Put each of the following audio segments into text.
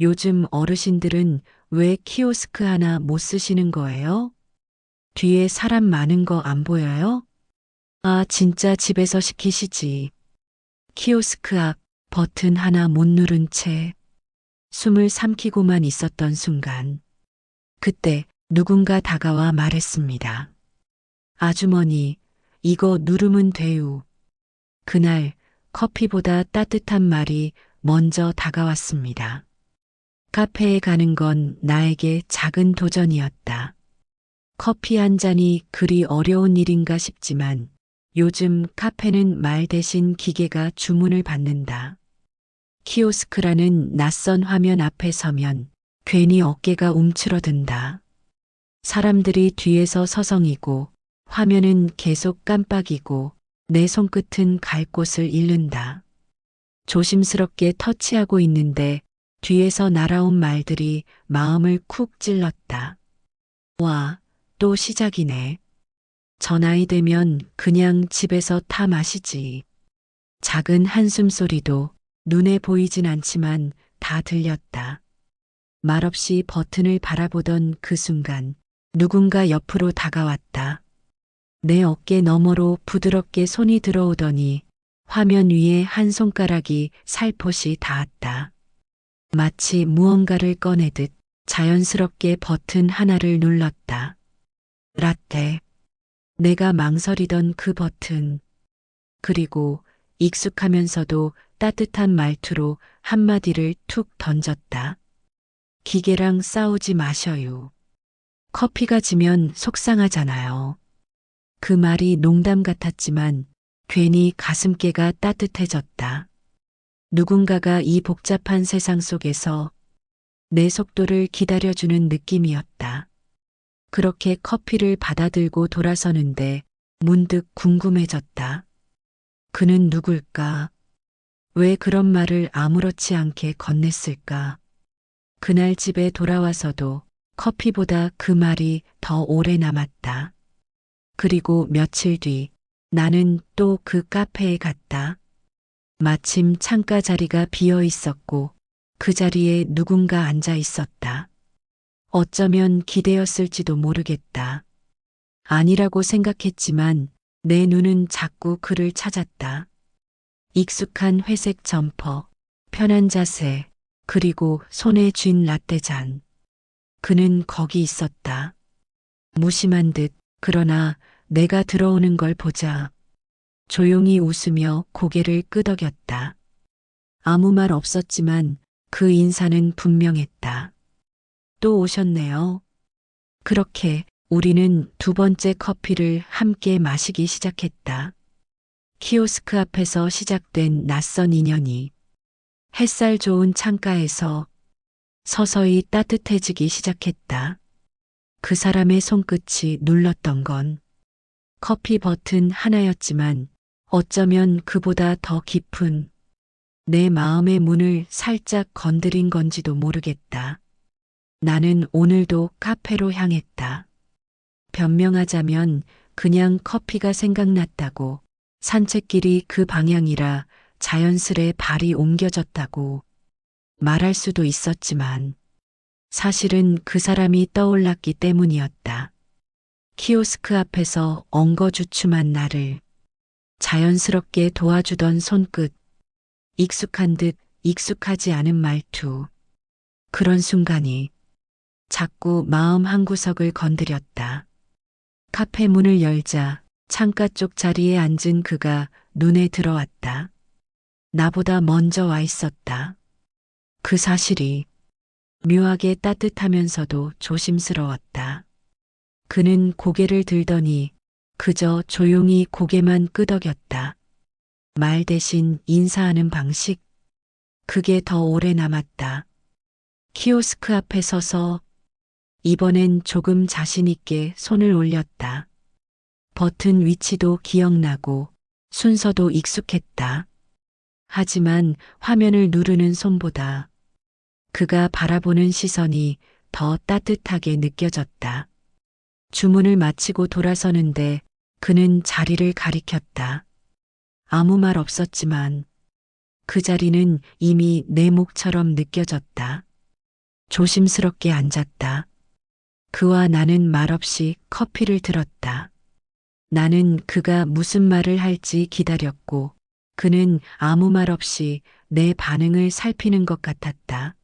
요즘 어르신들은 왜 키오스크 하나 못 쓰시는 거예요? 뒤에 사람 많은 거 안 보여요? 아, 진짜 집에서 시키시지. 키오스크 앞 버튼 하나 못 누른 채 숨을 삼키고만 있었던 순간, 그때 누군가 다가와 말했습니다. 아주머니, 이거 누르면 돼요. 그날 커피보다 따뜻한 말이 먼저 다가왔습니다. 카페에 가는 건 나에게 작은 도전이었다. 커피 한 잔이 그리 어려운 일인가 싶지만 요즘 카페는 말 대신 기계가 주문을 받는다. 키오스크라는 낯선 화면 앞에 서면 괜히 어깨가 움츠러든다. 사람들이 뒤에서 서성이고 화면은 계속 깜빡이고 내 손끝은 갈 곳을 잃는다. 조심스럽게 터치하고 있는데 뒤에서 날아온 말들이 마음을 쿡 찔렀다. 와, 또 시작이네. 저 나이 되면 그냥 집에서 타 마시지. 작은 한숨 소리도 눈에 보이진 않지만 다 들렸다. 말없이 버튼을 바라보던 그 순간 누군가 옆으로 다가왔다. 내 어깨 너머로 부드럽게 손이 들어오더니 화면 위에 한 손가락이 살포시 닿았다. 마치 무언가를 꺼내듯 자연스럽게 버튼 하나를 눌렀다. 라떼. 내가 망설이던 그 버튼. 그리고 익숙하면서도 따뜻한 말투로 한마디를 툭 던졌다. 기계랑 싸우지 마셔요. 커피가 지면 속상하잖아요. 그 말이 농담 같았지만 괜히 가슴께가 따뜻해졌다. 누군가가 이 복잡한 세상 속에서 내 속도를 기다려주는 느낌이었다. 그렇게 커피를 받아들고 돌아서는데 문득 궁금해졌다. 그는 누굴까? 왜 그런 말을 아무렇지 않게 건넸을까? 그날 집에 돌아와서도 커피보다 그 말이 더 오래 남았다. 그리고 며칠 뒤 나는 또 그 카페에 갔다. 마침 창가 자리가 비어 있었고 그 자리에 누군가 앉아 있었다. 어쩌면 기대였을지도 모르겠다. 아니라고 생각했지만 내 눈은 자꾸 그를 찾았다. 익숙한 회색 점퍼, 편한 자세, 그리고 손에 쥔 라떼 잔. 그는 거기 있었다. 무심한 듯, 그러나 내가 들어오는 걸 보자. 조용히 웃으며 고개를 끄덕였다. 아무 말 없었지만 그 인사는 분명했다. 또 오셨네요. 그렇게 우리는 두 번째 커피를 함께 마시기 시작했다. 키오스크 앞에서 시작된 낯선 인연이 햇살 좋은 창가에서 서서히 따뜻해지기 시작했다. 그 사람의 손끝이 눌렀던 건 커피 버튼 하나였지만 어쩌면 그보다 더 깊은 내 마음의 문을 살짝 건드린 건지도 모르겠다. 나는 오늘도 카페로 향했다. 변명하자면 그냥 커피가 생각났다고, 산책길이 그 방향이라 자연스레 발이 옮겨졌다고 말할 수도 있었지만 사실은 그 사람이 떠올랐기 때문이었다. 키오스크 앞에서 엉거주춤한 나를 자연스럽게 도와주던 손끝, 익숙한 듯 익숙하지 않은 말투. 그런 순간이 자꾸 마음 한구석을 건드렸다. 카페 문을 열자 창가 쪽 자리에 앉은 그가 눈에 들어왔다. 나보다 먼저 와 있었다. 그 사실이 묘하게 따뜻하면서도 조심스러웠다. 그는 고개를 들더니 그저 조용히 고개만 끄덕였다. 말 대신 인사하는 방식, 그게 더 오래 남았다. 키오스크 앞에 서서 이번엔 조금 자신 있게 손을 올렸다. 버튼 위치도 기억나고 순서도 익숙했다. 하지만 화면을 누르는 손보다 그가 바라보는 시선이 더 따뜻하게 느껴졌다. 주문을 마치고 돌아서는데 그는 자리를 가리켰다. 아무 말 없었지만 그 자리는 이미 내 몫처럼 느껴졌다. 조심스럽게 앉았다. 그와 나는 말없이 커피를 들었다. 나는 그가 무슨 말을 할지 기다렸고 그는 아무 말 없이 내 반응을 살피는 것 같았다.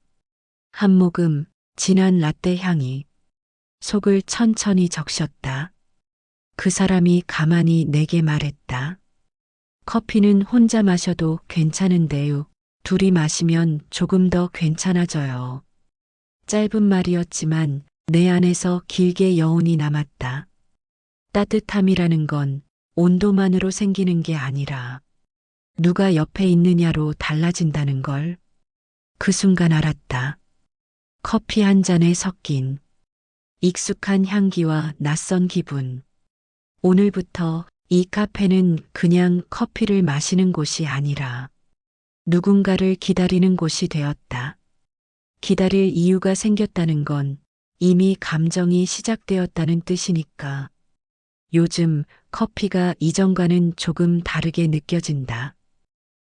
한 모금 진한 라떼 향이 속을 천천히 적셨다. 그 사람이 가만히 내게 말했다. 커피는 혼자 마셔도 괜찮은데요. 둘이 마시면 조금 더 괜찮아져요. 짧은 말이었지만 내 안에서 길게 여운이 남았다. 따뜻함이라는 건 온도만으로 생기는 게 아니라 누가 옆에 있느냐로 달라진다는 걸 그 순간 알았다. 커피 한 잔에 섞인 익숙한 향기와 낯선 기분. 오늘부터 이 카페는 그냥 커피를 마시는 곳이 아니라 누군가를 기다리는 곳이 되었다. 기다릴 이유가 생겼다는 건 이미 감정이 시작되었다는 뜻이니까. 요즘 커피가 이전과는 조금 다르게 느껴진다.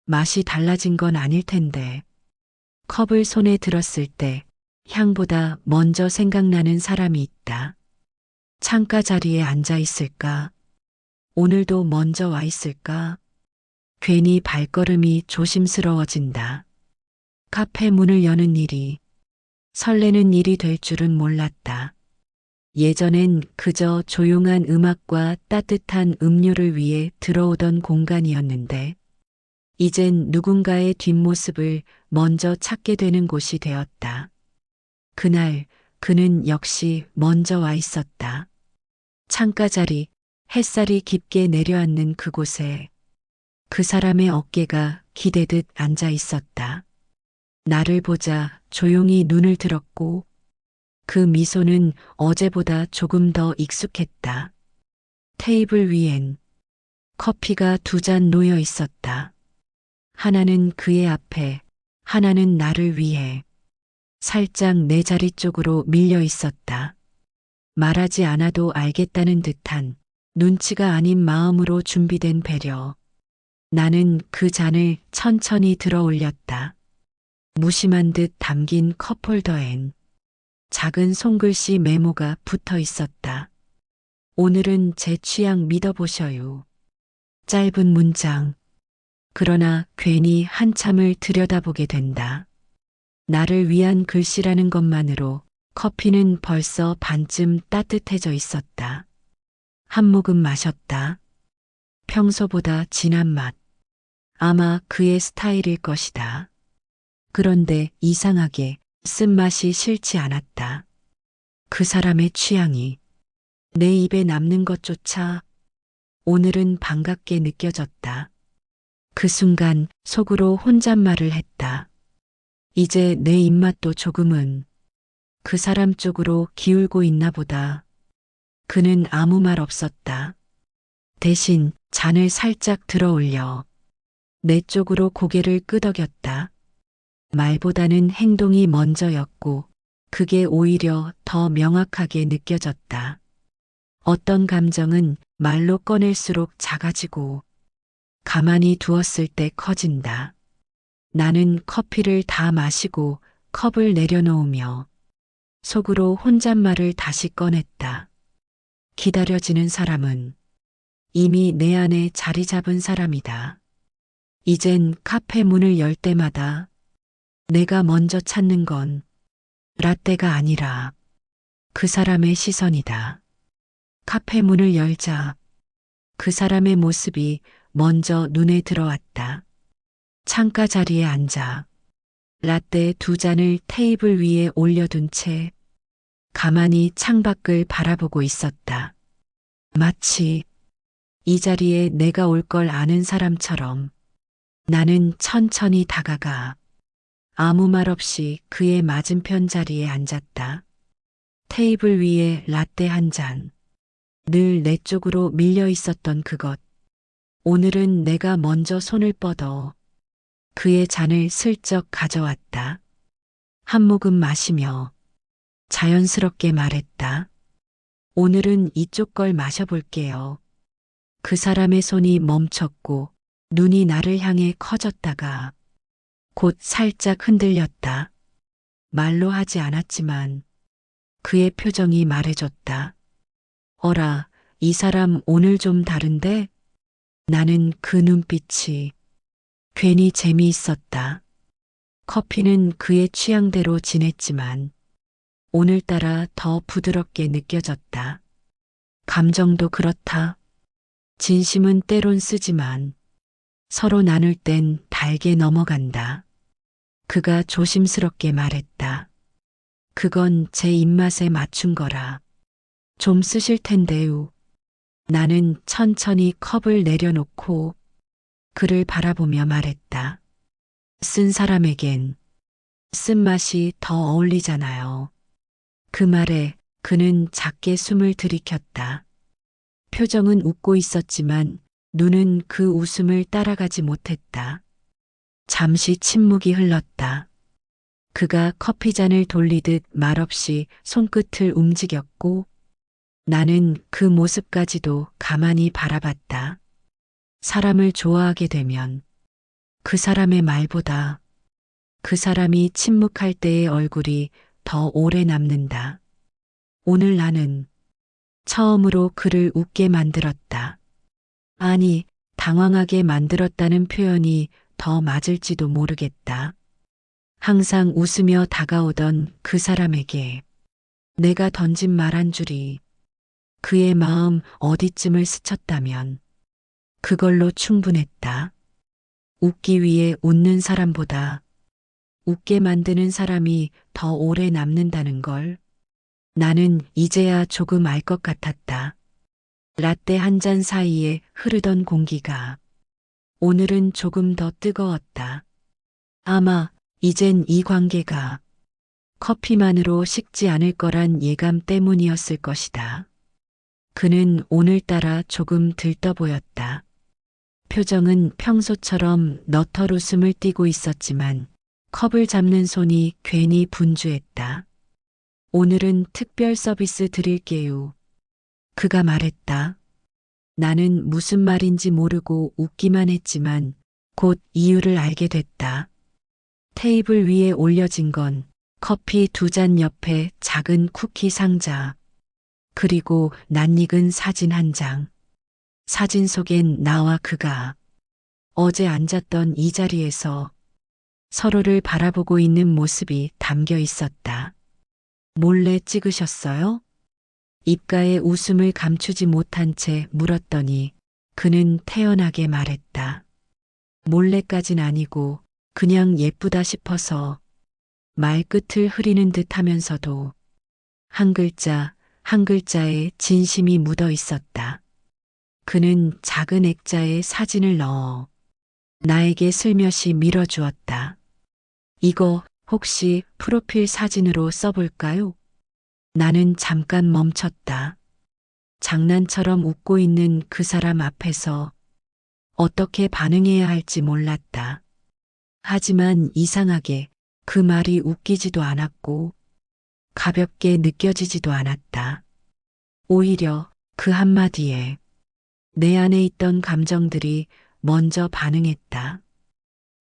맛이 달라진 건 아닐 텐데. 컵을 손에 들었을 때 향보다 먼저 생각나는 사람이 있다. 창가 자리에 앉아 있을까? 오늘도 먼저 와 있을까? 괜히 발걸음이 조심스러워진다. 카페 문을 여는 일이 설레는 일이 될 줄은 몰랐다. 예전엔 그저 조용한 음악과 따뜻한 음료를 위해 들어오던 공간이었는데, 이젠 누군가의 뒷모습을 먼저 찾게 되는 곳이 되었다. 그날 그는 역시 먼저 와 있었다. 창가 자리, 햇살이 깊게 내려앉는 그곳에 그 사람의 어깨가 기대듯 앉아 있었다. 나를 보자 조용히 눈을 들었고 그 미소는 어제보다 조금 더 익숙했다. 테이블 위엔 커피가 두 잔 놓여 있었다. 하나는 그의 앞에, 하나는 나를 위해 살짝 내 자리 쪽으로 밀려 있었다. 말하지 않아도 알겠다는 듯한 눈치가 아닌 마음으로 준비된 배려. 나는 그 잔을 천천히 들어 올렸다. 무심한 듯 담긴 컵홀더엔 작은 손글씨 메모가 붙어 있었다. 오늘은 제 취향 믿어보셔요. 짧은 문장. 그러나 괜히 한참을 들여다보게 된다. 나를 위한 글씨라는 것만으로 커피는 벌써 반쯤 따뜻해져 있었다. 한 모금 마셨다. 평소보다 진한 맛. 아마 그의 스타일일 것이다. 그런데 이상하게 쓴맛이 싫지 않았다. 그 사람의 취향이 내 입에 남는 것조차 오늘은 반갑게 느껴졌다. 그 순간 속으로 혼잣말을 했다. 이제 내 입맛도 조금은 그 사람 쪽으로 기울고 있나 보다. 그는 아무 말 없었다. 대신 잔을 살짝 들어 올려 내 쪽으로 고개를 끄덕였다. 말보다는 행동이 먼저였고 그게 오히려 더 명확하게 느껴졌다. 어떤 감정은 말로 꺼낼수록 작아지고 가만히 두었을 때 커진다. 나는 커피를 다 마시고 컵을 내려놓으며 속으로 혼잣말을 다시 꺼냈다. 기다려지는 사람은 이미 내 안에 자리 잡은 사람이다. 이젠 카페 문을 열 때마다 내가 먼저 찾는 건 라떼가 아니라 그 사람의 시선이다. 카페 문을 열자 그 사람의 모습이 먼저 눈에 들어왔다. 창가 자리에 앉아 라떼 두 잔을 테이블 위에 올려둔 채 가만히 창밖을 바라보고 있었다. 마치 이 자리에 내가 올 걸 아는 사람처럼 나는 천천히 다가가 아무 말 없이 그의 맞은편 자리에 앉았다. 테이블 위에 라떼 한 잔. 늘 내 쪽으로 밀려 있었던 그것. 오늘은 내가 먼저 손을 뻗어 그의 잔을 슬쩍 가져왔다. 한 모금 마시며 자연스럽게 말했다. 오늘은 이쪽 걸 마셔볼게요. 그 사람의 손이 멈췄고 눈이 나를 향해 커졌다가 곧 살짝 흔들렸다. 말로 하지 않았지만 그의 표정이 말해줬다. 어라, 이 사람 오늘 좀 다른데? 나는 그 눈빛이 괜히 재미있었다. 커피는 그의 취향대로 진했지만 오늘따라 더 부드럽게 느껴졌다. 감정도 그렇다. 진심은 때론 쓰지만 서로 나눌 땐 달게 넘어간다. 그가 조심스럽게 말했다. 그건 제 입맛에 맞춘 거라. 좀 쓰실 텐데요. 나는 천천히 컵을 내려놓고 그를 바라보며 말했다. 쓴 사람에겐 쓴맛이 더 어울리잖아요. 그 말에 그는 작게 숨을 들이켰다. 표정은 웃고 있었지만 눈은 그 웃음을 따라가지 못했다. 잠시 침묵이 흘렀다. 그가 커피잔을 돌리듯 말없이 손끝을 움직였고 나는 그 모습까지도 가만히 바라봤다. 사람을 좋아하게 되면 그 사람의 말보다 그 사람이 침묵할 때의 얼굴이 더 오래 남는다. 오늘 나는 처음으로 그를 웃게 만들었다. 아니, 당황하게 만들었다는 표현이 더 맞을지도 모르겠다. 항상 웃으며 다가오던 그 사람에게 내가 던진 말 한 줄이 그의 마음 어디쯤을 스쳤다면 그걸로 충분했다. 웃기 위해 웃는 사람보다 웃게 만드는 사람이 더 오래 남는다는 걸 나는 이제야 조금 알 것 같았다. 라떼 한 잔 사이에 흐르던 공기가 오늘은 조금 더 뜨거웠다. 아마 이젠 이 관계가 커피만으로 식지 않을 거란 예감 때문이었을 것이다. 그는 오늘따라 조금 들떠 보였다. 표정은 평소처럼 너털 웃음을 띠고 있었지만 컵을 잡는 손이 괜히 분주했다. 오늘은 특별 서비스 드릴게요. 그가 말했다. 나는 무슨 말인지 모르고 웃기만 했지만 곧 이유를 알게 됐다. 테이블 위에 올려진 건 커피 2잔 옆에 작은 쿠키 상자, 그리고 낯익은 사진 한 장. 사진 속엔 나와 그가 어제 앉았던 이 자리에서 서로를 바라보고 있는 모습이 담겨 있었다. 몰래 찍으셨어요? 입가에 웃음을 감추지 못한 채 물었더니 그는 태연하게 말했다. 몰래까진 아니고 그냥 예쁘다 싶어서 말끝을 흐리는 듯 하면서도 한 글자 한 글자에 진심이 묻어 있었다. 그는 작은 액자에 사진을 넣어 나에게 슬며시 밀어주었다. 이거 혹시 프로필 사진으로 써볼까요? 나는 잠깐 멈췄다. 장난처럼 웃고 있는 그 사람 앞에서 어떻게 반응해야 할지 몰랐다. 하지만 이상하게 그 말이 웃기지도 않았고 가볍게 느껴지지도 않았다. 오히려 그 한마디에 내 안에 있던 감정들이 먼저 반응했다.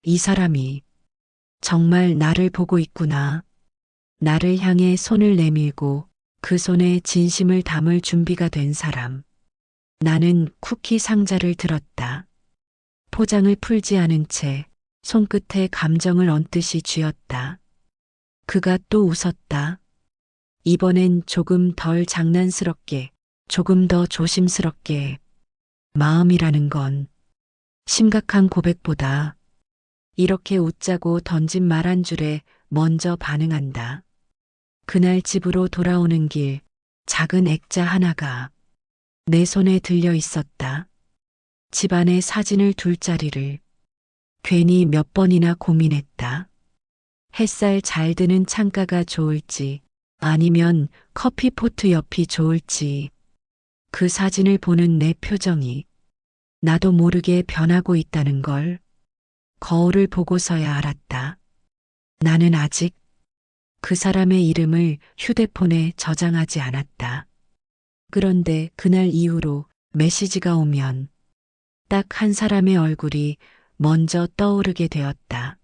이 사람이 정말 나를 보고 있구나. 나를 향해 손을 내밀고 그 손에 진심을 담을 준비가 된 사람. 나는 쿠키 상자를 들었다. 포장을 풀지 않은 채 손끝에 감정을 얹듯이 쥐었다. 그가 또 웃었다. 이번엔 조금 덜 장난스럽게, 조금 더 조심스럽게. 마음이라는 건 심각한 고백보다 이렇게 웃자고 던진 말 한 줄에 먼저 반응한다. 그날 집으로 돌아오는 길 작은 액자 하나가 내 손에 들려 있었다. 집안에 사진을 둘 자리를 괜히 몇 번이나 고민했다. 햇살 잘 드는 창가가 좋을지 아니면 커피포트 옆이 좋을지. 그 사진을 보는 내 표정이 나도 모르게 변하고 있다는 걸 거울을 보고서야 알았다. 나는 아직 그 사람의 이름을 휴대폰에 저장하지 않았다. 그런데 그날 이후로 메시지가 오면 딱 한 사람의 얼굴이 먼저 떠오르게 되었다.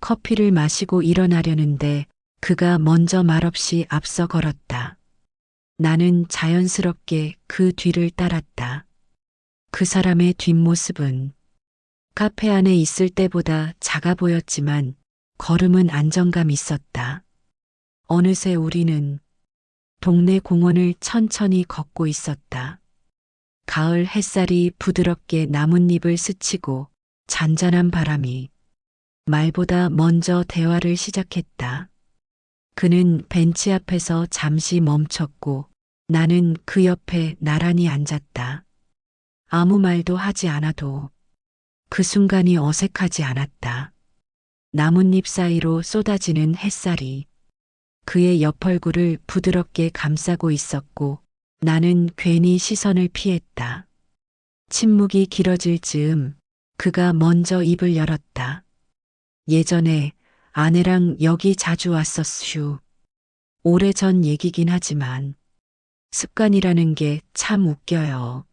커피를 마시고 일어나려는데 그가 먼저 말없이 앞서 걸었다. 나는 자연스럽게 그 뒤를 따랐다. 그 사람의 뒷모습은 카페 안에 있을 때보다 작아 보였지만 걸음은 안정감 있었다. 어느새 우리는 동네 공원을 천천히 걷고 있었다. 가을 햇살이 부드럽게 나뭇잎을 스치고 잔잔한 바람이 말보다 먼저 대화를 시작했다. 그는 벤치 앞에서 잠시 멈췄고 나는 그 옆에 나란히 앉았다. 아무 말도 하지 않아도 그 순간이 어색하지 않았다. 나뭇잎 사이로 쏟아지는 햇살이 그의 옆 얼굴을 부드럽게 감싸고 있었고 나는 괜히 시선을 피했다. 침묵이 길어질 즈음 그가 먼저 입을 열었다. 예전에 아내랑 여기 자주 왔었슈. 오래전 얘기긴 하지만 습관이라는 게 참 웃겨요.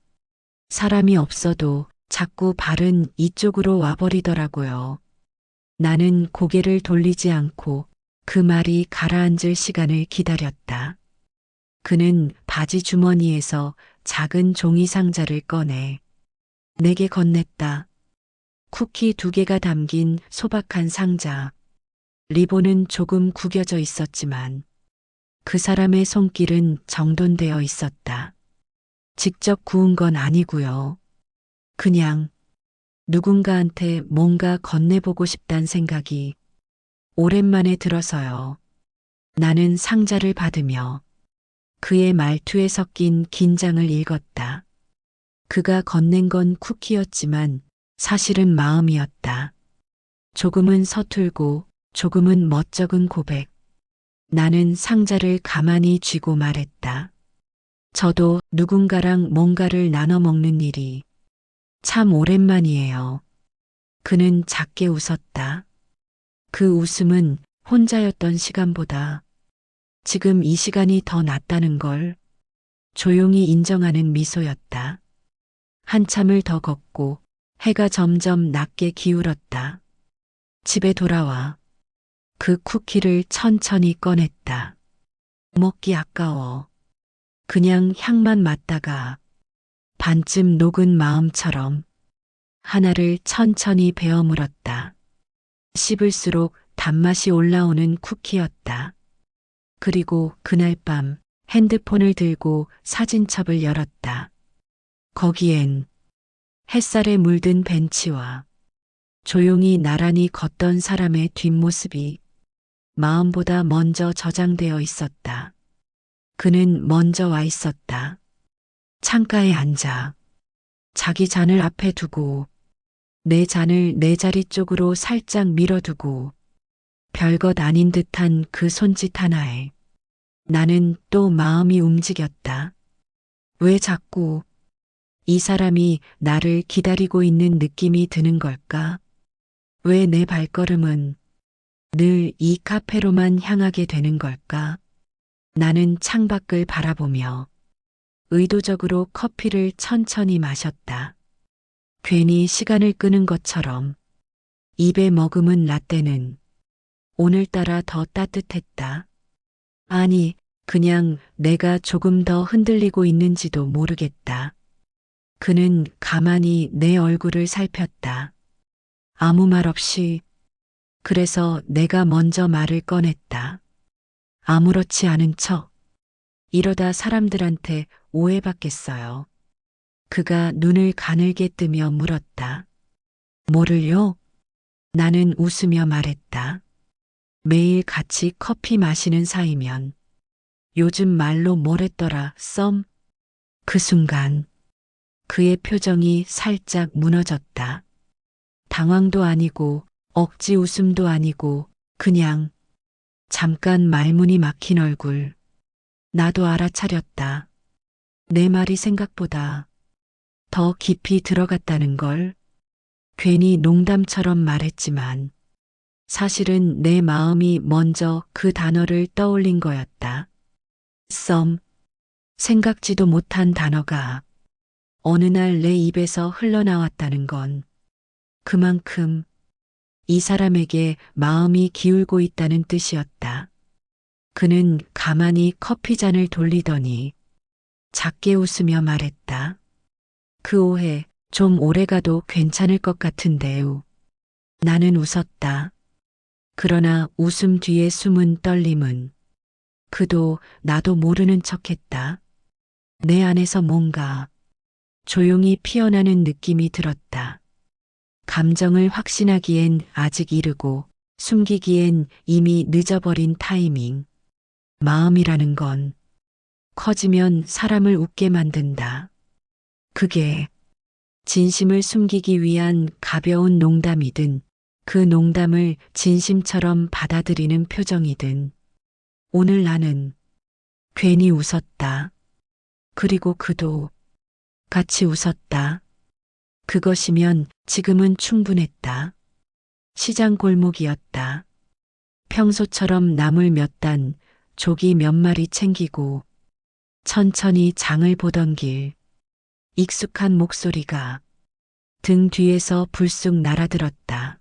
사람이 없어도 자꾸 발은 이쪽으로 와버리더라고요. 나는 고개를 돌리지 않고 그 말이 가라앉을 시간을 기다렸다. 그는 바지 주머니에서 작은 종이 상자를 꺼내 내게 건넸다. 쿠키 2개가 담긴 소박한 상자. 리본은 조금 구겨져 있었지만 그 사람의 손길은 정돈되어 있었다. 직접 구운 건 아니고요. 그냥 누군가한테 뭔가 건네보고 싶단 생각이 오랜만에 들어서요. 나는 상자를 받으며 그의 말투에 섞인 긴장을 읽었다. 그가 건넨 건 쿠키였지만 사실은 마음이었다. 조금은 서툴고 조금은 멋쩍은 고백. 나는 상자를 가만히 쥐고 말했다. 저도 누군가랑 뭔가를 나눠 먹는 일이 참 오랜만이에요. 그는 작게 웃었다. 그 웃음은 혼자였던 시간보다 지금 이 시간이 더 낫다는 걸 조용히 인정하는 미소였다. 한참을 더 걷고 해가 점점 낮게 기울었다. 집에 돌아와 그 쿠키를 천천히 꺼냈다. 먹기 아까워. 그냥 향만 맡다가 반쯤 녹은 마음처럼 하나를 천천히 베어 물었다. 씹을수록 단맛이 올라오는 쿠키였다. 그리고 그날 밤 핸드폰을 들고 사진첩을 열었다. 거기엔 햇살에 물든 벤치와 조용히 나란히 걷던 사람의 뒷모습이 마음보다 먼저 저장되어 있었다. 그는 먼저 와 있었다. 창가에 앉아 자기 잔을 앞에 두고 내 잔을 내 자리 쪽으로 살짝 밀어두고 별것 아닌 듯한 그 손짓 하나에 나는 또 마음이 움직였다. 왜 자꾸 이 사람이 나를 기다리고 있는 느낌이 드는 걸까? 왜 내 발걸음은 늘 이 카페로만 향하게 되는 걸까? 나는 창밖을 바라보며 의도적으로 커피를 천천히 마셨다. 괜히 시간을 끄는 것처럼 입에 머금은 라떼는 오늘따라 더 따뜻했다. 아니, 그냥 내가 조금 더 흔들리고 있는지도 모르겠다. 그는 가만히 내 얼굴을 살폈다. 아무 말 없이. 그래서 내가 먼저 말을 꺼냈다. 아무렇지 않은 척. 이러다 사람들한테 오해받겠어요. 그가 눈을 가늘게 뜨며 물었다. 뭐를요? 나는 웃으며 말했다. 매일 같이 커피 마시는 사이면 요즘 말로 뭐랬더라, 썸? 그 순간 그의 표정이 살짝 무너졌다. 당황도 아니고 억지 웃음도 아니고 그냥 잠깐 말문이 막힌 얼굴. 나도 알아차렸다. 내 말이 생각보다 더 깊이 들어갔다는 걸. 괜히 농담처럼 말했지만 사실은 내 마음이 먼저 그 단어를 떠올린 거였다. 썸. 생각지도 못한 단어가 어느 날 내 입에서 흘러나왔다는 건 그만큼 이 사람에게 마음이 기울고 있다는 뜻이었다. 그는 가만히 커피잔을 돌리더니 작게 웃으며 말했다. 그 오해 좀 오래가도 괜찮을 것 같은데요. 나는 웃었다. 그러나 웃음 뒤에 숨은 떨림은 그도 나도 모르는 척했다. 내 안에서 뭔가 조용히 피어나는 느낌이 들었다. 감정을 확신하기엔 아직 이르고 숨기기엔 이미 늦어버린 타이밍. 마음이라는 건 커지면 사람을 웃게 만든다. 그게 진심을 숨기기 위한 가벼운 농담이든 그 농담을 진심처럼 받아들이는 표정이든 오늘 나는 괜히 웃었다. 그리고 그도 같이 웃었다. 그것이면 지금은 충분했다. 시장 골목이었다. 평소처럼 나물 몇 단, 조기 몇 마리 챙기고 천천히 장을 보던 길. 익숙한 목소리가 등 뒤에서 불쑥 날아들었다.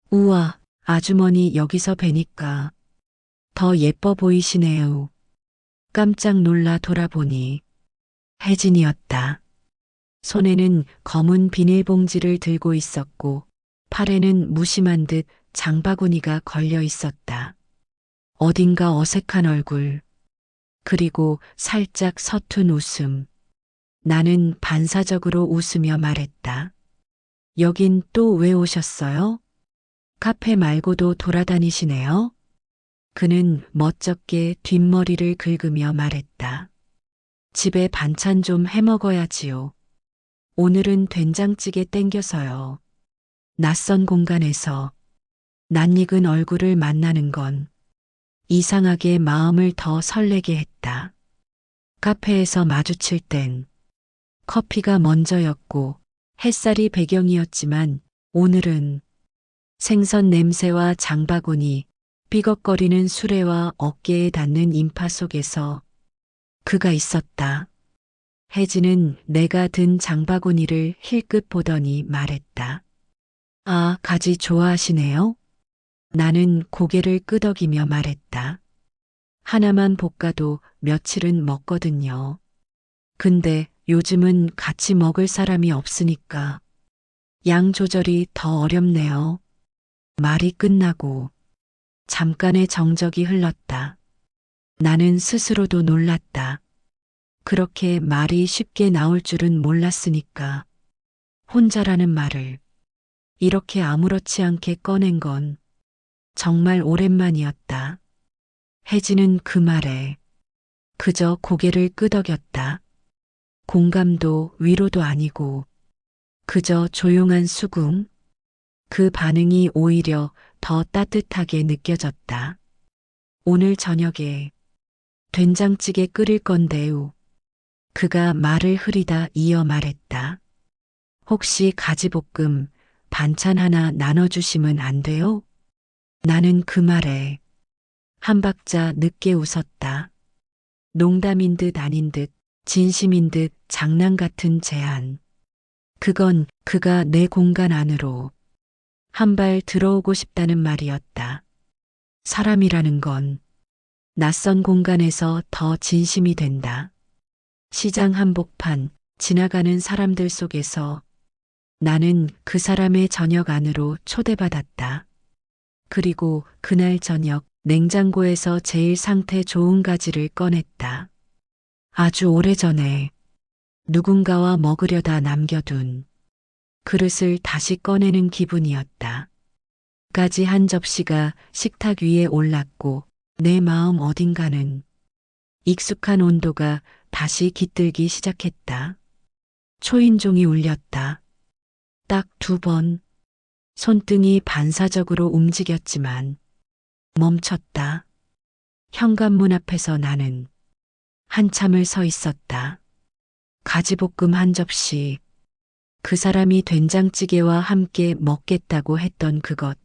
우와, 아주머니 여기서 뵈니까 더 예뻐 보이시네요. 깜짝 놀라 돌아보니 혜진이었다. 손에는 검은 비닐봉지를 들고 있었고 팔에는 무심한 듯 장바구니가 걸려 있었다. 어딘가 어색한 얼굴, 그리고 살짝 서툰 웃음. 나는 반사적으로 웃으며 말했다. 여긴 또 왜 오셨어요? 카페 말고도 돌아다니시네요? 그는 멋쩍게 뒷머리를 긁으며 말했다. 집에 반찬 좀 해먹어야지요. 오늘은 된장찌개 땡겨서요. 낯선 공간에서 낯익은 얼굴을 만나는 건 이상하게 마음을 더 설레게 했다. 카페에서 마주칠 땐 커피가 먼저였고 햇살이 배경이었지만 오늘은 생선 냄새와 장바구니, 삐걱거리는 수레와 어깨에 닿는 인파 속에서 그가 있었다. 혜진은 내가 든 장바구니를 힐끗 보더니 말했다. 아, 가지 좋아하시네요? 나는 고개를 끄덕이며 말했다. 하나만 볶아도 며칠은 먹거든요. 근데 요즘은 같이 먹을 사람이 없으니까 양 조절이 더 어렵네요. 말이 끝나고 잠깐의 정적이 흘렀다. 나는 스스로도 놀랐다. 그렇게 말이 쉽게 나올 줄은 몰랐으니까. 혼자라는 말을 이렇게 아무렇지 않게 꺼낸 건 정말 오랜만이었다. 혜진은 그 말에 그저 고개를 끄덕였다. 공감도 위로도 아니고 그저 조용한 수긍. 그 반응이 오히려 더 따뜻하게 느껴졌다. 오늘 저녁에 된장찌개 끓일 건데요. 그가 말을 흐리다 이어 말했다. 혹시 가지볶음 반찬 하나 나눠주시면 안 돼요? 나는 그 말에 한 박자 늦게 웃었다. 농담인 듯 아닌 듯 진심인 듯 장난 같은 제안. 그건 그가 내 공간 안으로 한 발 들어오고 싶다는 말이었다. 사람이라는 건 낯선 공간에서 더 진심이 된다. 시장 한복판, 지나가는 사람들 속에서 나는 그 사람의 저녁 안으로 초대받았다. 그리고 그날 저녁 냉장고에서 제일 상태 좋은 가지를 꺼냈다. 아주 오래전에 누군가와 먹으려다 남겨둔 그릇을 다시 꺼내는 기분이었다. 까지 한 접시가 식탁 위에 올랐고 내 마음 어딘가는 익숙한 온도가 다시 깃들기 시작했다. 초인종이 울렸다. 딱 2번. 손등이 반사적으로 움직였지만 멈췄다. 현관문 앞에서 나는 한참을 서 있었다. 가지볶음 한 접시, 그 사람이 된장찌개와 함께 먹겠다고 했던 그것,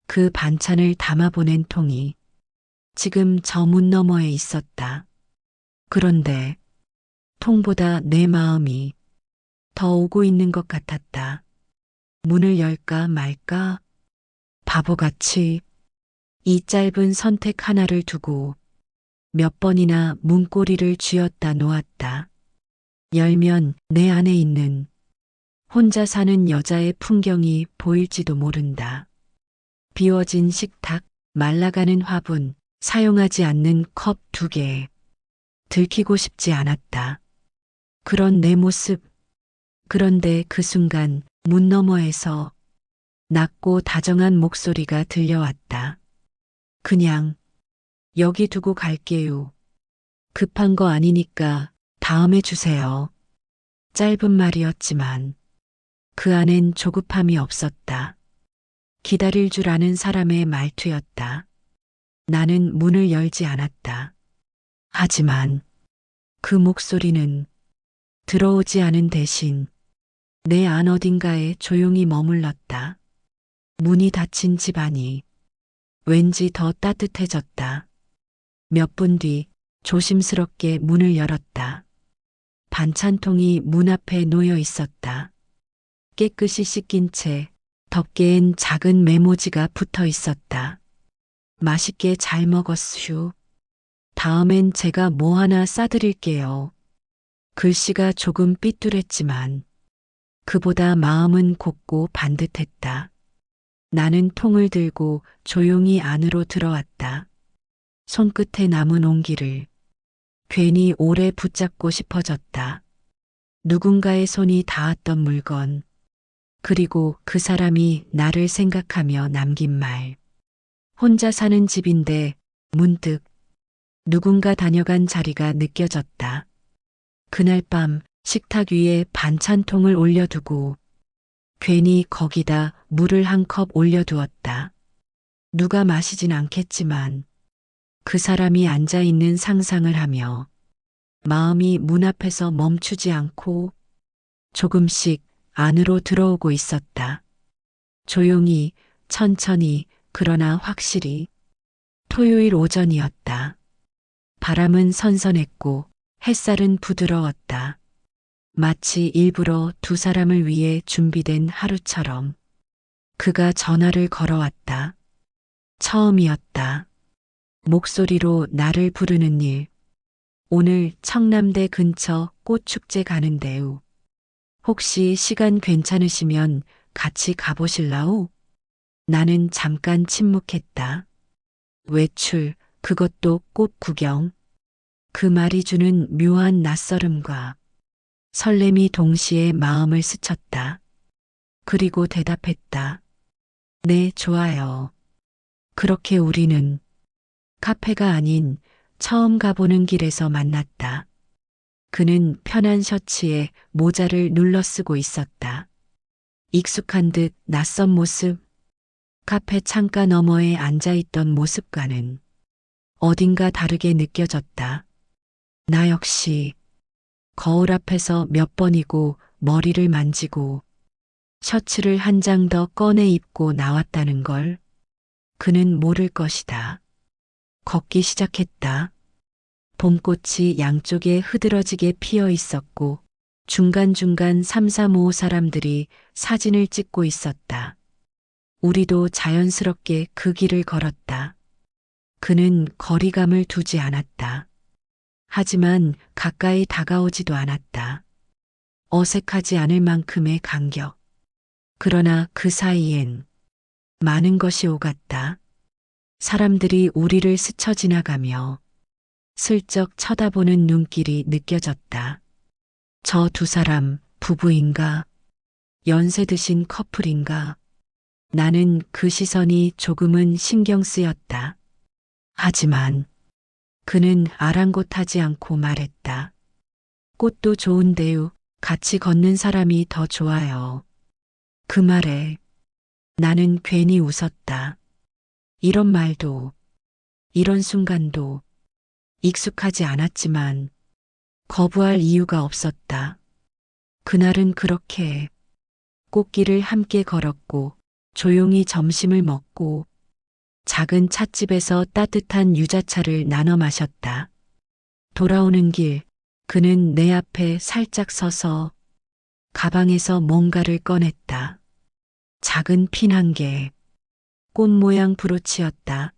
그 반찬을 담아보낸 통이 지금 저 문 너머에 있었다. 그런데 통보다 내 마음이 더 오고 있는 것 같았다. 문을 열까 말까? 바보같이 이 짧은 선택 하나를 두고 몇 번이나 문고리를 쥐었다 놓았다. 열면 내 안에 있는 혼자 사는 여자의 풍경이 보일지도 모른다. 비워진 식탁, 말라가는 화분, 사용하지 않는 컵 2개. 들키고 싶지 않았다. 그런 내 모습. 그런데 그 순간 문 너머에서 낮고 다정한 목소리가 들려왔다. 그냥 여기 두고 갈게요. 급한 거 아니니까 다음에 주세요. 짧은 말이었지만 그 안엔 조급함이 없었다. 기다릴 줄 아는 사람의 말투였다. 나는 문을 열지 않았다. 하지만 그 목소리는 들어오지 않은 대신 내 안 어딘가에 조용히 머물렀다. 문이 닫힌 집안이 왠지 더 따뜻해졌다. 몇 분 뒤 조심스럽게 문을 열었다. 반찬통이 문 앞에 놓여 있었다. 깨끗이 씻긴 채 덮개엔 작은 메모지가 붙어 있었다. 맛있게 잘 먹었슈. 다음엔 제가 뭐 하나 싸드릴게요. 글씨가 조금 삐뚤했지만 그보다 마음은 곱고 반듯했다. 나는 통을 들고 조용히 안으로 들어왔다. 손끝에 남은 온기를 괜히 오래 붙잡고 싶어졌다. 누군가의 손이 닿았던 물건, 그리고 그 사람이 나를 생각하며 남긴 말. 혼자 사는 집인데 문득 누군가 다녀간 자리가 느껴졌다. 그날 밤 식탁 위에 반찬통을 올려두고 괜히 거기다 물을 한 컵 올려두었다. 누가 마시진 않겠지만 그 사람이 앉아 있는 상상을 하며 마음이 문 앞에서 멈추지 않고 조금씩 안으로 들어오고 있었다. 조용히, 천천히, 그러나 확실히. 토요일 오전이었다. 바람은 선선했고 햇살은 부드러웠다. 마치 일부러 두 사람을 위해 준비된 하루처럼. 그가 전화를 걸어왔다. 처음이었다. 목소리로 나를 부르는 일. 오늘 청남대 근처 꽃축제 가는데요. 혹시 시간 괜찮으시면 같이 가보실라우? 나는 잠깐 침묵했다. 외출, 그것도 꽃 구경. 그 말이 주는 묘한 낯설음과 설렘이 동시에 마음을 스쳤다. 그리고 대답했다. 네, 좋아요. 그렇게 우리는 카페가 아닌 처음 가보는 길에서 만났다. 그는 편한 셔츠에 모자를 눌러 쓰고 있었다. 익숙한 듯 낯선 모습. 카페 창가 너머에 앉아있던 모습과는 어딘가 다르게 느껴졌다. 나 역시 거울 앞에서 몇 번이고 머리를 만지고 셔츠를 한 장 더 꺼내 입고 나왔다는 걸 그는 모를 것이다. 걷기 시작했다. 봄꽃이 양쪽에 흐드러지게 피어 있었고 중간중간 삼삼오오 사람들이 사진을 찍고 있었다. 우리도 자연스럽게 그 길을 걸었다. 그는 거리감을 두지 않았다. 하지만 가까이 다가오지도 않았다. 어색하지 않을 만큼의 간격. 그러나 그 사이엔 많은 것이 오갔다. 사람들이 우리를 스쳐 지나가며 슬쩍 쳐다보는 눈길이 느껴졌다. 저 두 사람 부부인가? 연세 드신 커플인가? 나는 그 시선이 조금은 신경 쓰였다. 하지만 그는 아랑곳하지 않고 말했다. 꽃도 좋은데요. 같이 걷는 사람이 더 좋아요. 그 말에 나는 괜히 웃었다. 이런 말도, 이런 순간도 익숙하지 않았지만 거부할 이유가 없었다. 그날은 그렇게 꽃길을 함께 걸었고 조용히 점심을 먹고 작은 찻집에서 따뜻한 유자차를 나눠 마셨다. 돌아오는 길, 그는 내 앞에 살짝 서서 가방에서 뭔가를 꺼냈다. 작은 핀 한 개, 꽃 모양 브로치였다.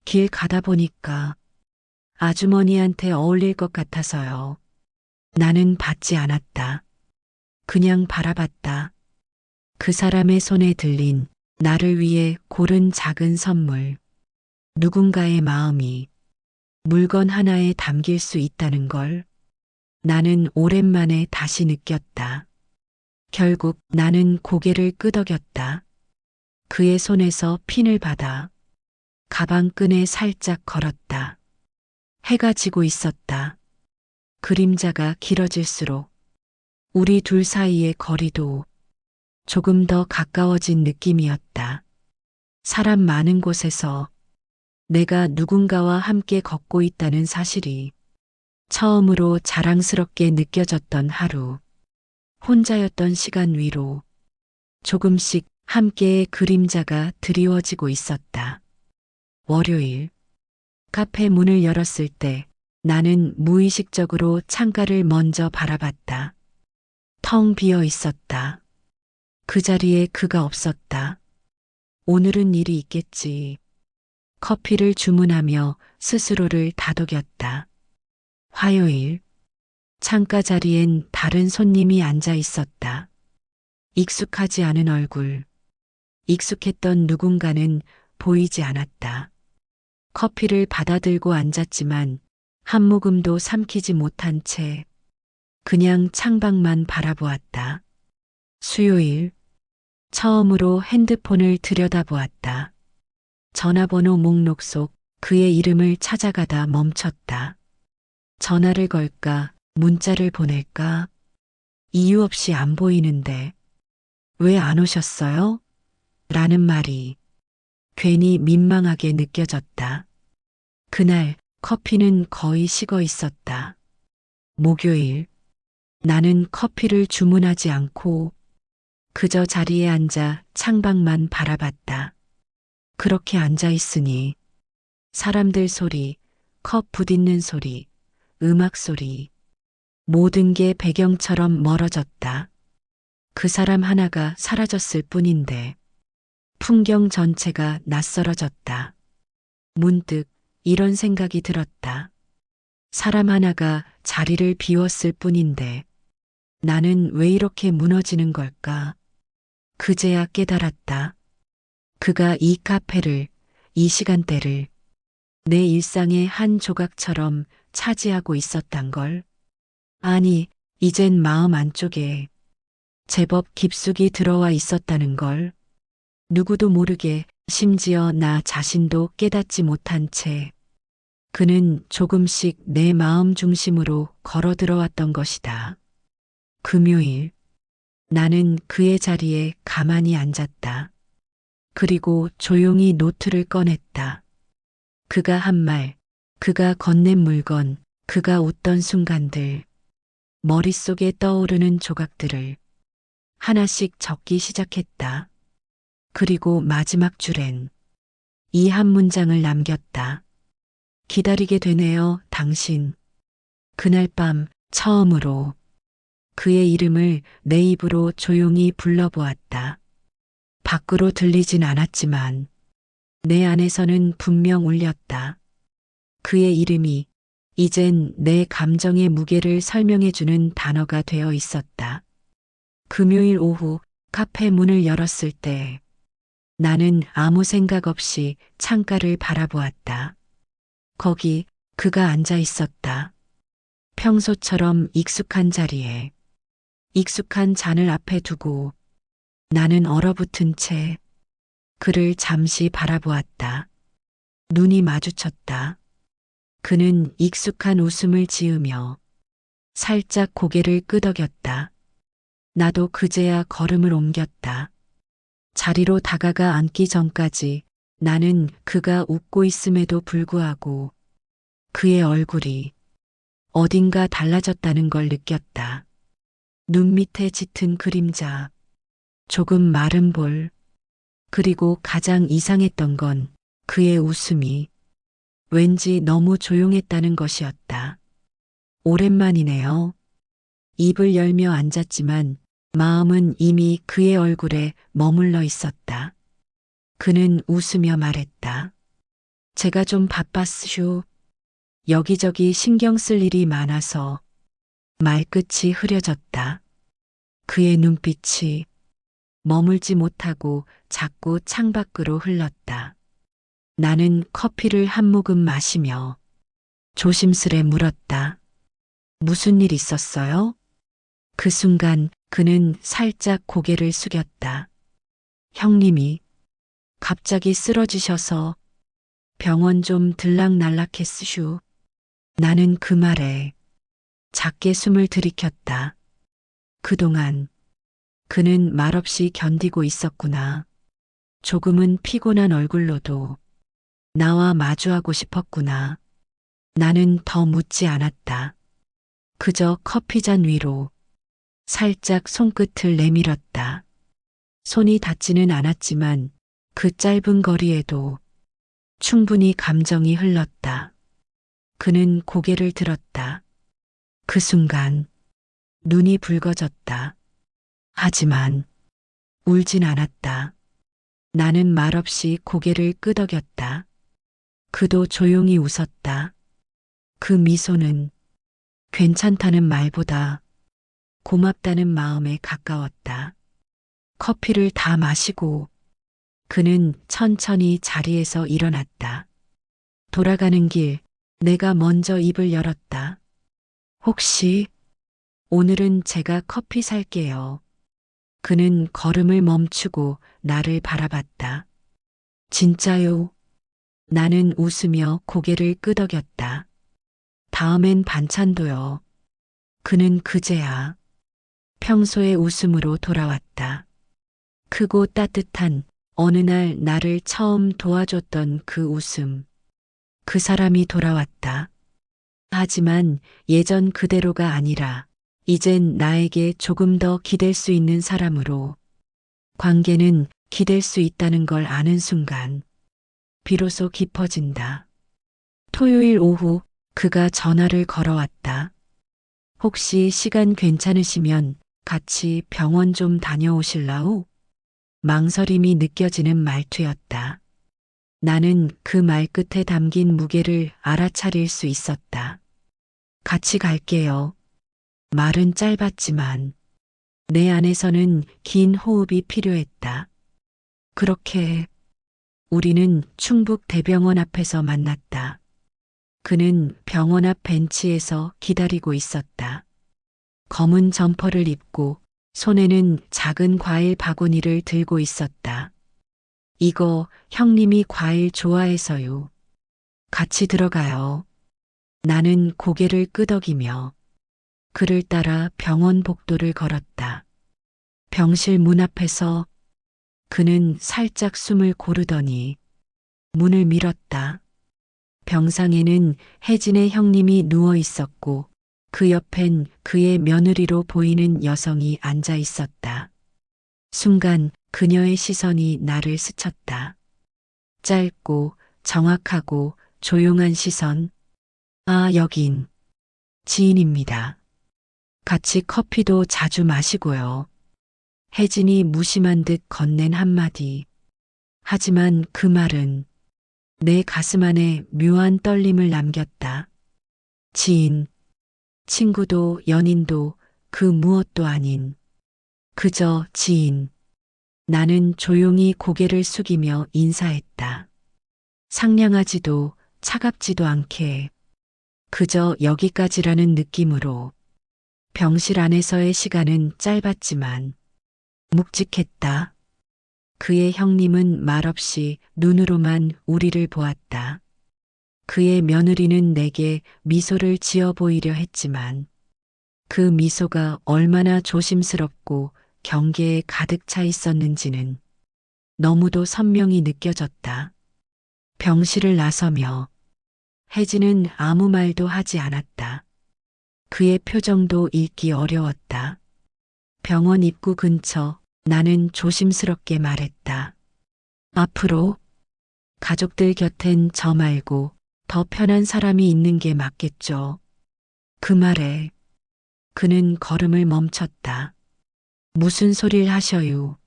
길 가다 보니까 아주머니한테 어울릴 것 같아서요. 나는 받지 않았다. 그냥 바라봤다. 그 사람의 손에 들린 나를 위해 고른 작은 선물. 누군가의 마음이 물건 하나에 담길 수 있다는 걸 나는 오랜만에 다시 느꼈다. 결국 나는 고개를 끄덕였다. 그의 손에서 핀을 받아 가방끈에 살짝 걸었다. 해가 지고 있었다. 그림자가 길어질수록 우리 둘 사이의 거리도 조금 더 가까워진 느낌이었다. 사람 많은 곳에서 내가 누군가와 함께 걷고 있다는 사실이 처음으로 자랑스럽게 느껴졌던 하루. 혼자였던 시간 위로 조금씩 함께의 그림자가 드리워지고 있었다. 월요일, 카페 문을 열었을 때 나는 무의식적으로 창가를 먼저 바라봤다. 텅 비어 있었다. 그 자리에 그가 없었다. 오늘은 일이 있겠지. 커피를 주문하며 스스로를 다독였다. 화요일, 창가 자리엔 다른 손님이 앉아 있었다. 익숙하지 않은 얼굴, 익숙했던 누군가는 보이지 않았다. 커피를 받아들고 앉았지만 한 모금도 삼키지 못한 채 그냥 창밖만 바라보았다. 수요일, 처음으로 핸드폰을 들여다보았다. 전화번호 목록 속 그의 이름을 찾아가다 멈췄다. 전화를 걸까, 문자를 보낼까? 이유 없이 안 보이는데 왜 안 오셨어요? 라는 말이 괜히 민망하게 느껴졌다. 그날 커피는 거의 식어 있었다. 목요일, 나는 커피를 주문하지 않고 그저 자리에 앉아 창밖만 바라봤다. 그렇게 앉아 있으니 사람들 소리, 컵 부딪는 소리, 음악 소리, 모든 게 배경처럼 멀어졌다. 그 사람 하나가 사라졌을 뿐인데 풍경 전체가 낯설어졌다. 문득 이런 생각이 들었다. 사람 하나가 자리를 비웠을 뿐인데 나는 왜 이렇게 무너지는 걸까? 그제야 깨달았다. 그가 이 카페를, 이 시간대를 내 일상의 한 조각처럼 차지하고 있었단 걸. 아니, 이젠 마음 안쪽에 제법 깊숙이 들어와 있었다는 걸. 누구도 모르게 심지어 나 자신도 깨닫지 못한 채 그는 조금씩 내 마음 중심으로 걸어 들어왔던 것이다. 금요일, 나는 그의 자리에 가만히 앉았다. 그리고 조용히 노트를 꺼냈다. 그가 한 말, 그가 건넨 물건, 그가 웃던 순간들, 머릿속에 떠오르는 조각들을 하나씩 적기 시작했다. 그리고 마지막 줄엔 이 한 문장을 남겼다. 기다리게 되네요, 당신. 그날 밤 처음으로 그의 이름을 내 입으로 조용히 불러보았다. 밖으로 들리진 않았지만 내 안에서는 분명 울렸다. 그의 이름이 이젠 내 감정의 무게를 설명해주는 단어가 되어 있었다. 금요일 오후 카페 문을 열었을 때 나는 아무 생각 없이 창가를 바라보았다. 거기 그가 앉아 있었다. 평소처럼 익숙한 자리에 익숙한 잔을 앞에 두고 나는 얼어붙은 채 그를 잠시 바라보았다. 눈이 마주쳤다. 그는 익숙한 웃음을 지으며 살짝 고개를 끄덕였다. 나도 그제야 걸음을 옮겼다. 자리로 다가가 앉기 전까지 나는 그가 웃고 있음에도 불구하고 그의 얼굴이 어딘가 달라졌다는 걸 느꼈다. 눈 밑에 짙은 그림자, 조금 마른 볼, 그리고 가장 이상했던 건 그의 웃음이 왠지 너무 조용했다는 것이었다. 오랜만이네요. 입을 열며 앉았지만 마음은 이미 그의 얼굴에 머물러 있었다. 그는 웃으며 말했다. 제가 좀 바빴슈. 여기저기 신경 쓸 일이 많아서 말끝이 흐려졌다. 그의 눈빛이 머물지 못하고 자꾸 창밖으로 흘렀다. 나는 커피를 한 모금 마시며 조심스레 물었다. 무슨 일 있었어요? 그 순간 그는 살짝 고개를 숙였다. 형님이 갑자기 쓰러지셔서 병원 좀 들락날락했으슈. 나는 그 말에 작게 숨을 들이켰다. 그동안 그는 말없이 견디고 있었구나. 조금은 피곤한 얼굴로도 나와 마주하고 싶었구나. 나는 더 묻지 않았다. 그저 커피잔 위로 살짝 손끝을 내밀었다. 손이 닿지는 않았지만 그 짧은 거리에도 충분히 감정이 흘렀다. 그는 고개를 들었다. 그 순간 눈이 붉어졌다. 하지만 울진 않았다. 나는 말없이 고개를 끄덕였다. 그도 조용히 웃었다. 그 미소는 괜찮다는 말보다 고맙다는 마음에 가까웠다. 커피를 다 마시고 그는 천천히 자리에서 일어났다. 돌아가는 길 내가 먼저 입을 열었다. 혹시 오늘은 제가 커피 살게요. 그는 걸음을 멈추고 나를 바라봤다. 진짜요? 나는 웃으며 고개를 끄덕였다. 다음엔 반찬도요. 그는 그제야 평소의 웃음으로 돌아왔다. 크고 따뜻한 어느 날 나를 처음 도와줬던 그 웃음. 그 사람이 돌아왔다. 하지만 예전 그대로가 아니라 이젠 나에게 조금 더 기댈 수 있는 사람으로 관계는 기댈 수 있다는 걸 아는 순간 비로소 깊어진다. 토요일 오후 그가 전화를 걸어왔다. 혹시 시간 괜찮으시면 같이 병원 좀 다녀오실라우? 망설임이 느껴지는 말투였다. 나는 그 말끝에 담긴 무게를 알아차릴 수 있었다. 같이 갈게요. 말은 짧았지만 내 안에서는 긴 호흡이 필요했다. 그렇게 우리는 충북 대병원 앞에서 만났다. 그는 병원 앞 벤치에서 기다리고 있었다. 검은 점퍼를 입고 손에는 작은 과일 바구니를 들고 있었다. 이거 형님이 과일 좋아해서요. 같이 들어가요. 나는 고개를 끄덕이며 그를 따라 병원 복도를 걸었다. 병실 문 앞에서 그는 살짝 숨을 고르더니 문을 밀었다. 병상에는 혜진의 형님이 누워 있었고 그 옆엔 그의 며느리로 보이는 여성이 앉아 있었다. 순간 그녀의 시선이 나를 스쳤다. 짧고 정확하고 조용한 시선. 아, 여긴 지인입니다. 같이 커피도 자주 마시고요. 혜진이 무심한 듯 건넨 한마디. 하지만 그 말은 내 가슴 안에 묘한 떨림을 남겼다. 지인, 친구도 연인도 그 무엇도 아닌 그저 지인. 나는 조용히 고개를 숙이며 인사했다. 상냥하지도 차갑지도 않게 그저 여기까지라는 느낌으로. 병실 안에서의 시간은 짧았지만 묵직했다. 그의 형님은 말없이 눈으로만 우리를 보았다. 그의 며느리는 내게 미소를 지어 보이려 했지만 그 미소가 얼마나 조심스럽고 경계에 가득 차 있었는지는 너무도 선명히 느껴졌다. 병실을 나서며 혜진은 아무 말도 하지 않았다. 그의 표정도 읽기 어려웠다. 병원 입구 근처 나는 조심스럽게 말했다. 앞으로 가족들 곁엔 저 말고 더 편한 사람이 있는 게 맞겠죠. 그 말에 그는 걸음을 멈췄다. 무슨 소리를 하셔요.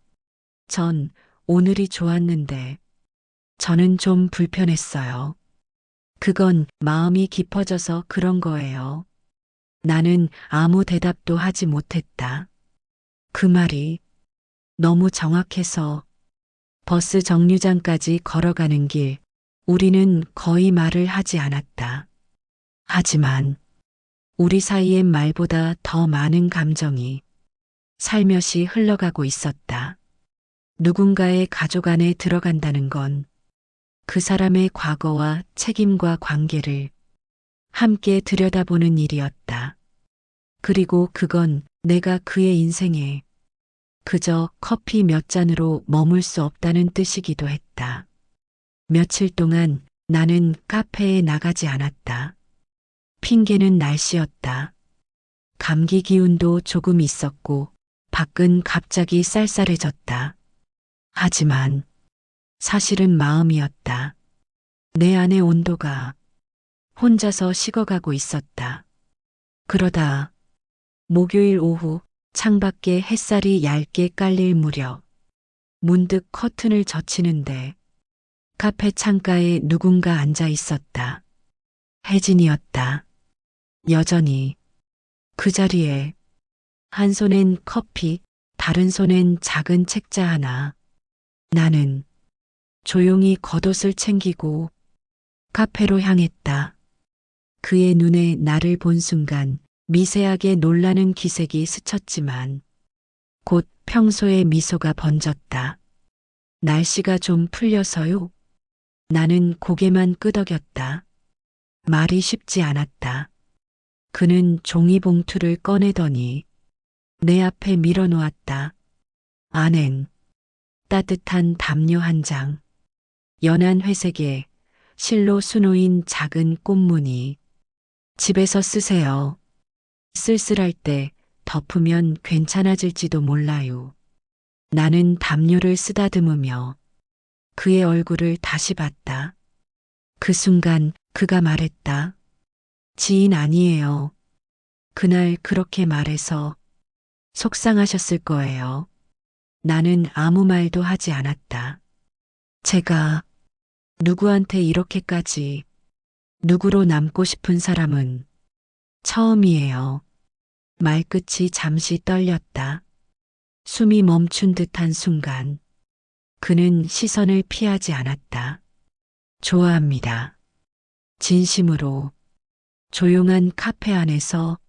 전 오늘이 좋았는데 저는 좀 불편했어요. 그건 마음이 깊어져서 그런 거예요. 나는 아무 대답도 하지 못했다. 그 말이 너무 정확해서 버스 정류장까지 걸어가는 길, 우리는 거의 말을 하지 않았다. 하지만 우리 사이엔 말보다 더 많은 감정이 살며시 흘러가고 있었다. 누군가의 가족 안에 들어간다는 건 그 사람의 과거와 책임과 관계를 함께 들여다보는 일이었다. 그리고 그건 내가 그의 인생에 그저 커피 몇 잔으로 머물 수 없다는 뜻이기도 했다. 며칠 동안 나는 카페에 나가지 않았다. 핑계는 날씨였다. 감기 기운도 조금 있었고 밖은 갑자기 쌀쌀해졌다. 하지만 사실은 마음이었다. 내 안의 온도가 혼자서 식어가고 있었다. 그러다 목요일 오후 창밖에 햇살이 얇게 깔릴 무렵 문득 커튼을 젖히는데 카페 창가에 누군가 앉아 있었다. 혜진이었다. 여전히 그 자리에 한 손엔 커피, 다른 손엔 작은 책자 하나. 나는 조용히 겉옷을 챙기고 카페로 향했다. 그의 눈에 나를 본 순간 미세하게 놀라는 기색이 스쳤지만 곧 평소의 미소가 번졌다. 날씨가 좀 풀려서요? 나는 고개만 끄덕였다. 말이 쉽지 않았다. 그는 종이봉투를 꺼내더니 내 앞에 밀어놓았다. 안엔 따뜻한 담요 한 장, 연한 회색에 실로 수놓인 작은 꽃무늬. 집에서 쓰세요. 쓸쓸할 때 덮으면 괜찮아질지도 몰라요. 나는 담요를 쓰다듬으며 그의 얼굴을 다시 봤다. 그 순간 그가 말했다. 지인 아니에요. 그날 그렇게 말해서 속상하셨을 거예요. 나는 아무 말도 하지 않았다. 제가 누구한테 이렇게까지 누구로 남고 싶은 사람은 처음이에요. 말끝이 잠시 떨렸다. 숨이 멈춘 듯한 순간 그는 시선을 피하지 않았다. 좋아합니다. 진심으로 조용한 카페 안에서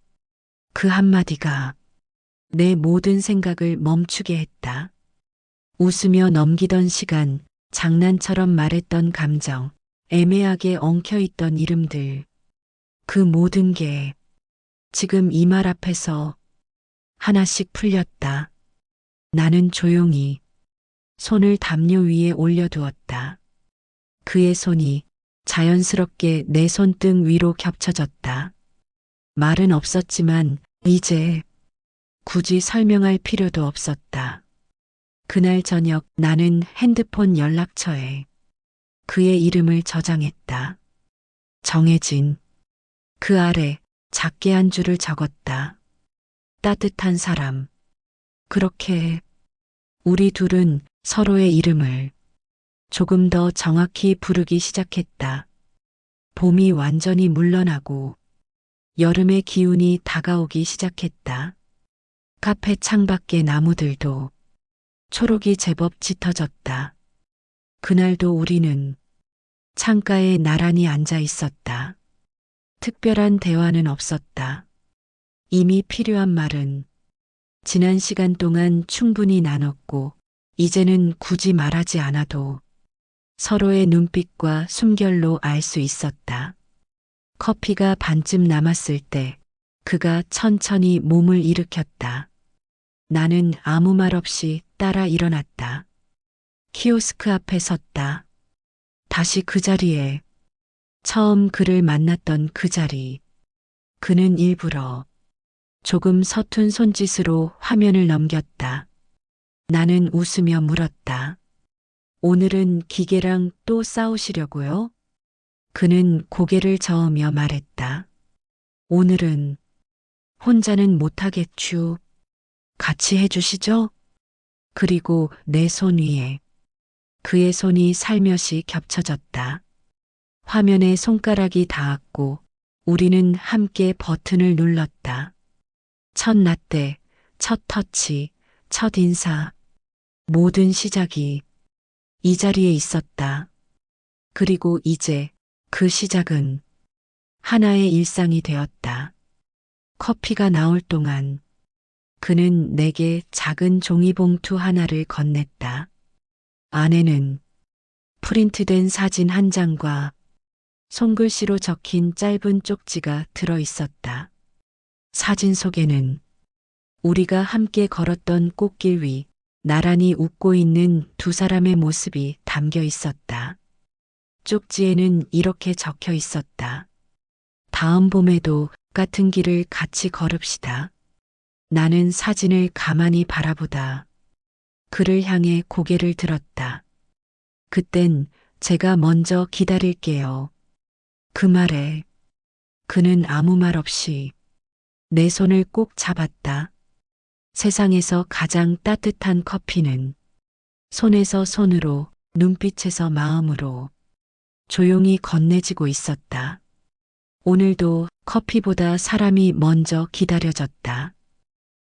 그 한마디가 내 모든 생각을 멈추게 했다. 웃으며 넘기던 시간, 장난처럼 말했던 감정, 애매하게 엉켜있던 이름들. 그 모든 게 지금 이 말 앞에서 하나씩 풀렸다. 나는 조용히 손을 담요 위에 올려두었다. 그의 손이 자연스럽게 내 손등 위로 겹쳐졌다. 말은 없었지만 이제 굳이 설명할 필요도 없었다. 그날 저녁 나는 핸드폰 연락처에 그의 이름을 저장했다. 정혜진. 그 아래 작게 한 줄을 적었다. 따뜻한 사람. 그렇게 우리 둘은 서로의 이름을 조금 더 정확히 부르기 시작했다. 봄이 완전히 물러나고 여름의 기운이 다가오기 시작했다. 카페 창밖의 나무들도 초록이 제법 짙어졌다. 그날도 우리는 창가에 나란히 앉아 있었다. 특별한 대화는 없었다. 이미 필요한 말은 지난 시간 동안 충분히 나눴고 이제는 굳이 말하지 않아도 서로의 눈빛과 숨결로 알 수 있었다. 커피가 반쯤 남았을 때 그가 천천히 몸을 일으켰다. 나는 아무 말 없이 따라 일어났다. 키오스크 앞에 섰다. 다시 그 자리에 처음 그를 만났던 그 자리. 그는 일부러 조금 서툰 손짓으로 화면을 넘겼다. 나는 웃으며 물었다. 오늘은 기계랑 또 싸우시려고요? 그는 고개를 저으며 말했다. 오늘은 혼자는 못하겠슈. 같이 해주시죠? 그리고 내 손 위에 그의 손이 살며시 겹쳐졌다. 화면에 손가락이 닿았고 우리는 함께 버튼을 눌렀다. 첫 라떼, 첫 터치, 첫 인사, 모든 시작이 이 자리에 있었다. 그리고 이제 그 시작은 하나의 일상이 되었다. 커피가 나올 동안 그는 내게 작은 종이봉투 하나를 건넸다. 안에는 프린트된 사진 한 장과 손글씨로 적힌 짧은 쪽지가 들어 있었다. 사진 속에는 우리가 함께 걸었던 꽃길 위 나란히 웃고 있는 두 사람의 모습이 담겨 있었다. 쪽지에는 이렇게 적혀 있었다. 다음 봄에도 같은 길을 같이 걸읍시다. 나는 사진을 가만히 바라보다 그를 향해 고개를 들었다. 그땐 제가 먼저 기다릴게요. 그 말에 그는 아무 말 없이 내 손을 꼭 잡았다. 세상에서 가장 따뜻한 커피는 손에서 손으로, 눈빛에서 마음으로 조용히 건네지고 있었다. 오늘도 커피보다 사람이 먼저 기다려졌다.